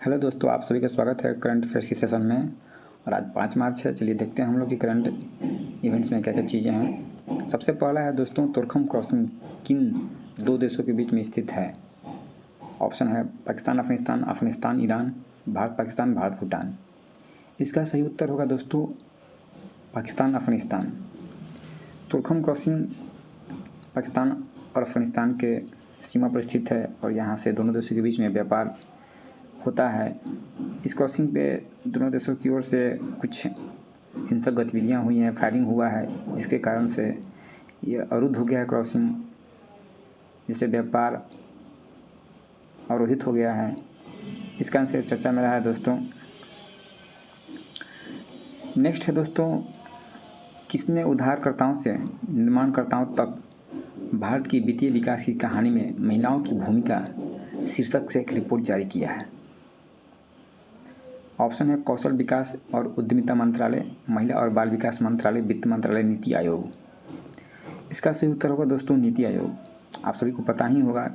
Hello दोस्तों, आप सभी का स्वागत है करंट अफेयर्स की सेशन में। और आज 5 मार्च है। चलिए देखते हैं हम लोग की करंट इवेंट्स में क्या क्या चीज़ें हैं। सबसे पहला है दोस्तों, तुर्खम क्रॉसिंग किन दो देशों के बीच में स्थित है? ऑप्शन है पाकिस्तान अफगानिस्तान, अफगानिस्तान ईरान, भारत पाकिस्तान, भारत भूटान। इसका सही उत्तर होगा दोस्तों पाकिस्तान अफगानिस्तान। तुर्खम क्रॉसिंग पाकिस्तान और अफगानिस्तान के सीमा पर स्थित है और यहाँ से दोनों देशों के बीच में व्यापार होता है। इस क्रॉसिंग पे दोनों देशों की ओर से कुछ हिंसक गतिविधियां हुई हैं, फायरिंग हुआ है, जिसके कारण से ये अवरुद्ध हो गया है क्रॉसिंग, जिससे व्यापार अवरोधित हो गया है। इसका आंसर चर्चा में रहा है दोस्तों। नेक्स्ट है दोस्तों, किसने उधारकर्ताओं से निर्माणकर्ताओं तक भारत की वित्तीय विकास की कहानी में महिलाओं की भूमिका शीर्षक से एक रिपोर्ट जारी किया है? ऑप्शन है कौशल विकास और उद्यमिता मंत्रालय, महिला और बाल विकास मंत्रालय, वित्त मंत्रालय, नीति आयोग। इसका सही उत्तर होगा दोस्तों नीति आयोग। आप सभी को पता ही होगा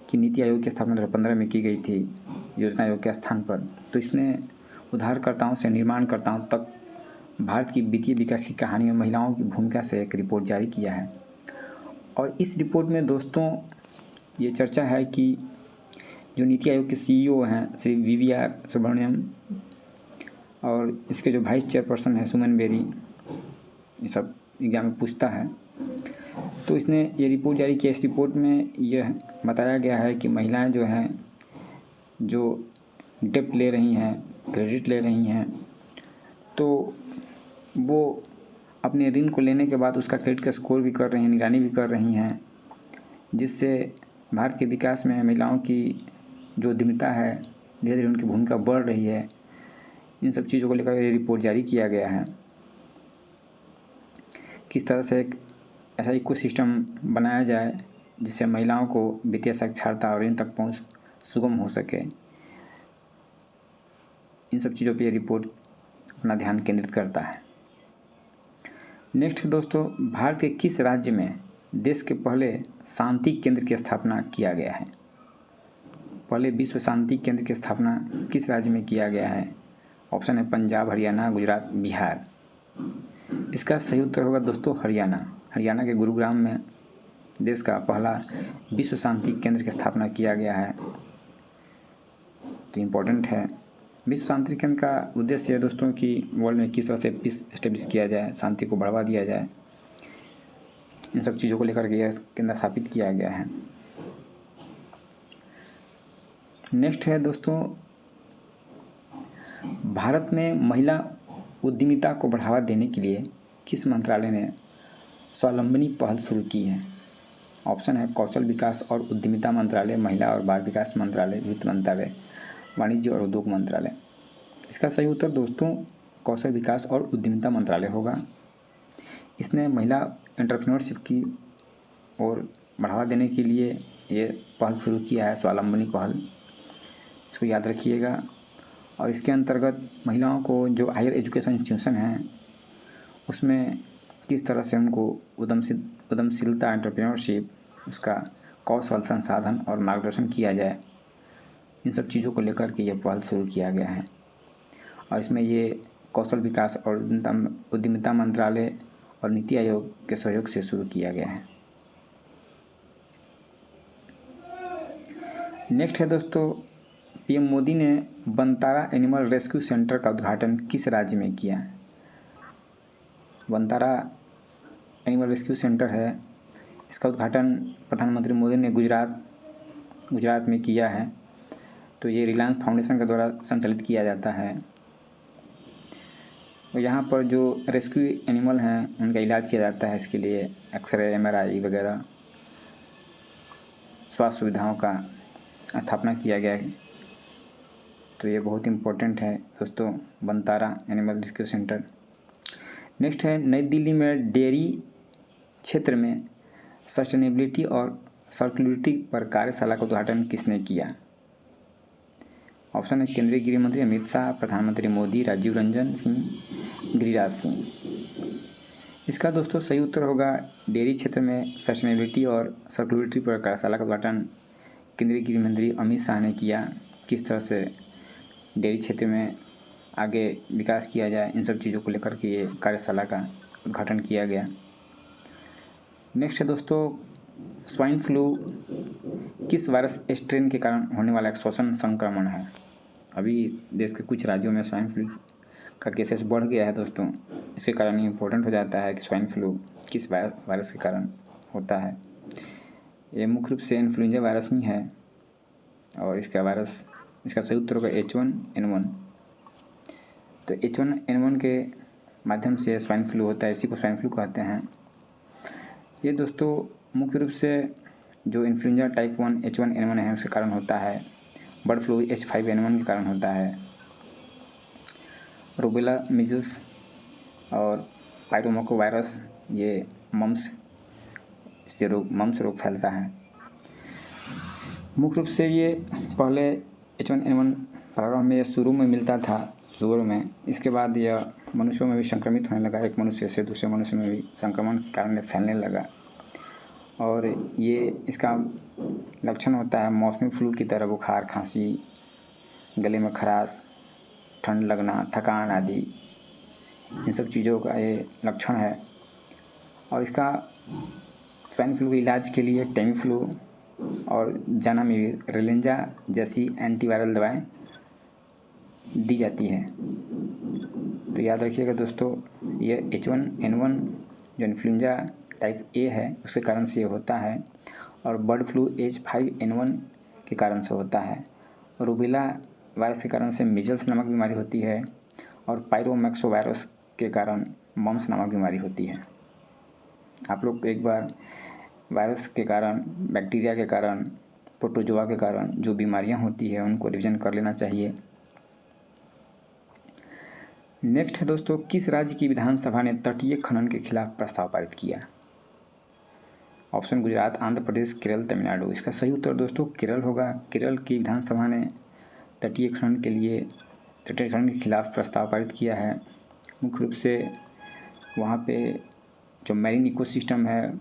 कि नीति आयोग की स्थापना 2015 में की गई थी योजना आयोग के स्थान पर। तो इसने उधारकर्ताओं से निर्माणकर्ताओं तक भारत की वित्तीय विकास की कहानी में महिलाओं की भूमिका से एक रिपोर्ट जारी किया है। और इस रिपोर्ट में दोस्तों ये चर्चा है कि जो नीति आयोग के CEO हैं श्री VVR सुब्रमण्यम और इसके जो वाइस चेयरपर्सन है सुमन बेरी, ये सब एग्जाम में पूछता है। तो इसने ये रिपोर्ट जारी किया। इस रिपोर्ट में यह बताया गया है कि महिलाएं जो हैं, जो डेप्ट ले रही हैं, क्रेडिट ले रही हैं, तो वो अपने ऋण को लेने के बाद उसका क्रेडिट का स्कोर भी कर रही हैं, निगरानी भी कर रही हैं, जिससे भारत के विकास में महिलाओं की जो उद्यमिता है धीरे धीरे उनकी भूमिका बढ़ रही है। इन सब चीज़ों को लेकर ये रिपोर्ट जारी किया गया है। किस तरह से एक ऐसा इकोसिस्टम बनाया जाए जिससे महिलाओं को वित्तीय साक्षरता और ऋण तक पहुंच सुगम हो सके। इन सब चीज़ों पर यह रिपोर्ट अपना ध्यान केंद्रित करता है। नेक्स्ट दोस्तों, भारत के किस राज्य में देश के पहले शांति केंद्र की स्थापना किया गया है? पहले विश्व शांति केंद्र की स्थापना किस राज्य में किया गया है? ऑप्शन है पंजाब, हरियाणा, गुजरात, बिहार। इसका सही उत्तर होगा दोस्तों हरियाणा। हरियाणा के गुरुग्राम में देश का पहला विश्व शांति केंद्र की स्थापना किया गया है। तो इम्पोर्टेंट है। विश्व शांति केंद्र का उद्देश्य है दोस्तों कि वर्ल्ड में किस तरह से पीस एस्टेब्लिश किया जाए, शांति को बढ़ावा दिया जाए। इन सब चीज़ों को लेकर के यह केंद्र स्थापित किया गया है। नेक्स्ट है दोस्तों, भारत में महिला उद्यमिता को बढ़ावा देने के लिए किस मंत्रालय ने स्वावलंबनी पहल शुरू की है? ऑप्शन है कौशल विकास और उद्यमिता मंत्रालय, महिला और बाल विकास मंत्रालय, वित्त मंत्रालय, वाणिज्य और उद्योग मंत्रालय। इसका सही उत्तर दोस्तों कौशल विकास और उद्यमिता मंत्रालय होगा। इसने महिला एंटरप्रेन्योरशिप की ओर बढ़ावा देने के लिए ये पहल शुरू किया है, स्वावलंबनी पहल। इसको याद रखिएगा। और इसके अंतर्गत महिलाओं को जो हायर एजुकेशन इंस्टीट्यूशन हैं उसमें किस तरह से उनको उद्यमशीलता, एंटरप्रेन्योरशिप, उसका कौशल, संसाधन और मार्गदर्शन किया जाए, इन सब चीज़ों को लेकर के यह पहल शुरू किया गया है। और इसमें ये कौशल विकास और उद्यमिता मंत्रालय और नीति आयोग के सहयोग से शुरू किया गया है। नेक्स्ट है दोस्तों, PM मोदी ने बंतारा एनिमल रेस्क्यू सेंटर का उद्घाटन किस राज्य में किया? बंतारा एनिमल रेस्क्यू सेंटर है, इसका उद्घाटन प्रधानमंत्री मोदी ने गुजरात में किया है। तो ये रिलायंस फाउंडेशन के द्वारा संचालित किया जाता है। और यहाँ पर जो रेस्क्यू एनिमल हैं उनका इलाज किया जाता है। इसके लिए एक्सरे, MRI वगैरह स्वास्थ्य सुविधाओं का स्थापना किया गया है। तो ये बहुत इम्पोर्टेंट है दोस्तों, बंतारा एनिमल रेस्क्यू सेंटर। नेक्स्ट है, नई दिल्ली में डेयरी क्षेत्र में सस्टेनेबिलिटी और सर्कुलरिटी पर कार्यशाला का उद्घाटन किसने किया? ऑप्शन है केंद्रीय गृह मंत्री अमित शाह, प्रधानमंत्री मोदी, राजीव रंजन सिंह, गिरिराज सिंह। इसका दोस्तों सही उत्तर होगा डेयरी क्षेत्र में सस्टेनेबिलिटी और सर्कुलरिटी पर कार्यशाला का उद्घाटन केंद्रीय गृह मंत्री अमित शाह ने किया। किस तरह से डेयरी क्षेत्र में आगे विकास किया जाए, इन सब चीज़ों को लेकर के ये कार्यशाला का उद्घाटन किया गया। नेक्स्ट है दोस्तों, स्वाइन फ्लू किस वायरस स्ट्रेन के कारण होने वाला एक श्वसन संक्रमण है। अभी देश के कुछ राज्यों में स्वाइन फ्लू का केसेस बढ़ गया है दोस्तों। इसके कारण ये इम्पोर्टेंट हो जाता है कि स्वाइन फ्लू किस वायरस के कारण होता है। ये मुख्य रूप से इन्फ्लुएंजा वायरस ही है और इसका सही उत्तर होगा H1N1। तो H1N1 के माध्यम से स्वाइन फ्लू होता है, इसी को स्वाइन फ्लू कहते हैं। ये दोस्तों मुख्य रूप से जो इन्फ्लुएंजा टाइप 1 H1N1 है उसके कारण होता है। बर्ड फ्लू H5N1 के कारण होता है। रूबेला, मीजल्स और पायरोमोको वायरस ये मम्स रोग फैलता है। मुख्य रूप से ये पहले H1N1 प्रारंभ में शुरू में मिलता था सुअर में, इसके बाद यह मनुष्यों में भी संक्रमित होने लगा। एक मनुष्य से दूसरे मनुष्य में भी संक्रमण के कारण फैलने लगा और ये इसका लक्षण होता है मौसमी फ्लू की तरह बुखार, खांसी, गले में खराश, ठंड लगना, थकान आदि, इन सब चीज़ों का ये लक्षण है। और इसका स्वाइन फ्लू के इलाज के लिए टेमीफ्लू और जानामीविर, रेलेंजा जैसी एंटीवायरल दवाएं दी जाती है। तो याद रखिएगा दोस्तों, ये H1N1 जो इन्फ्लुएंजा टाइप A है उसके कारण से ये होता है और बर्ड फ्लू H5N1 के कारण से होता है। रूबेला वायरस के कारण से मिजल्स नामक बीमारी होती है और पायरोमैक्सो वायरस के कारण मम्स नामक बीमारी होती है। आप लोग एक बार वायरस के कारण, बैक्टीरिया के कारण, प्रोटोजोआ के कारण जो बीमारियां होती है उनको रिवीजन कर लेना चाहिए। नेक्स्ट है दोस्तों, किस राज्य की विधानसभा ने तटीय खनन के खिलाफ प्रस्ताव पारित किया। ऑप्शन गुजरात, आंध्र प्रदेश, केरल, तमिलनाडु। इसका सही उत्तर दोस्तों केरल होगा। केरल की विधानसभा ने तटीय खनन के खिलाफ प्रस्ताव पारित किया है। मुख्य रूप से वहाँ पे जो मैरीन इकोसिस्टम है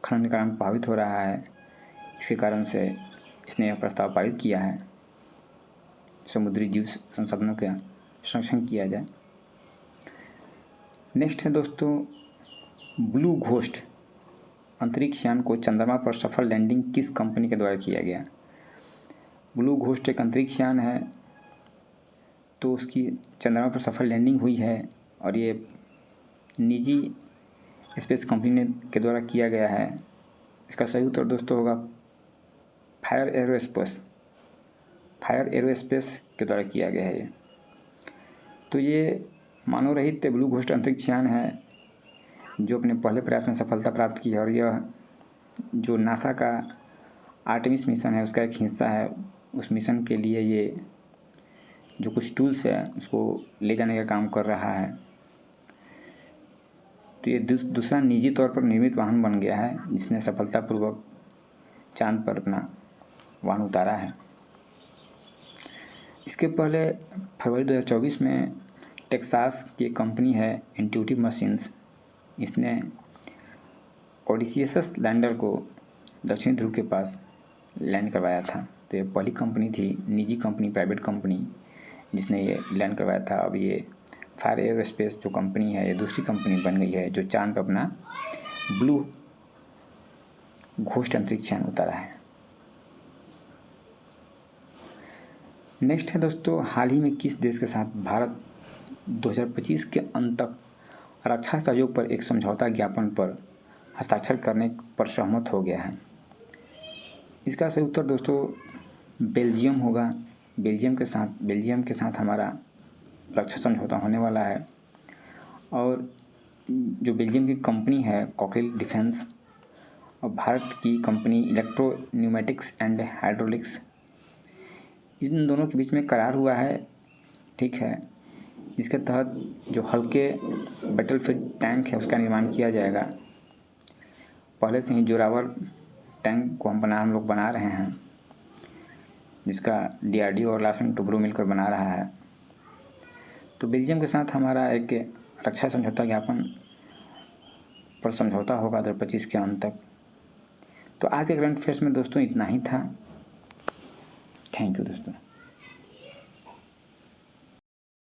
खनन के कारण प्रभावित हो रहा है, इसके कारण से इसने यह प्रस्ताव पारित किया है समुद्री जीव संसाधनों का संरक्षण किया जाए। नेक्स्ट है दोस्तों, ब्लू घोस्ट अंतरिक्ष यान को चंद्रमा पर सफल लैंडिंग किस कंपनी के द्वारा किया गया। ब्लू घोस्ट एक अंतरिक्ष यान है, तो उसकी चंद्रमा पर सफल लैंडिंग हुई है और ये निजी स्पेस कंपनी के द्वारा किया गया है। इसका सही उत्तर दोस्तों होगा फायर एरोस्पेस के द्वारा किया गया है ये। तो ये मानव रहित ब्लू घोस्ट अंतरिक्ष यान है जो अपने पहले प्रयास में सफलता प्राप्त की है और यह जो नासा का आर्टेमिस मिशन है उसका एक हिस्सा है। उस मिशन के लिए ये जो कुछ टूल्स है उसको ले जाने का काम कर रहा है। तो ये दूसरा निजी तौर पर निर्मित वाहन बन गया है जिसने सफलतापूर्वक चांद पर अपना वाहन उतारा है। इसके पहले फरवरी 2024 में टेक्सास की कंपनी है इंट्यूटिव मशीन्स, इसने ओडिसियस लैंडर को दक्षिणी ध्रुव के पास लैंड करवाया था। तो ये पहली कंपनी थी, निजी कंपनी, प्राइवेट कंपनी जिसने ये लैंड करवाया था। अब ये फायर एरोस्पेस जो कंपनी है ये दूसरी कंपनी बन गई है जो चांद पर अपना ब्लू घोस्ट अंतरिक्ष यान उतारा है। नेक्स्ट है दोस्तों, हाल ही में किस देश के साथ भारत 2025 के अंत तक रक्षा सहयोग पर एक समझौता ज्ञापन पर हस्ताक्षर करने पर सहमत हो गया है। इसका सही उत्तर दोस्तों बेल्जियम होगा। बेल्जियम के साथ हमारा रक्षा समझौता होने वाला है और जो बेल्जियम की कंपनी है कॉकटेल डिफेंस और भारत की company electro pneumatics and hydraulics, इन दोनों के बीच में करार हुआ है, ठीक है, जिसके तहत जो हल्के बैटलफील्ड टैंक है उसका निर्माण किया जाएगा। पहले से ही जोरावर टैंक को हम लोग बना रहे हैं जिसका DRDO और लार्सन टुब्रो मिलकर बना रहा है। तो बेल्जियम के साथ हमारा एक रक्षा समझौता ज्ञापन पर समझौता होगा 2025 के अंत तक। तो आज के करंट अफेयर्स में दोस्तों इतना ही था। थैंक यू दोस्तों।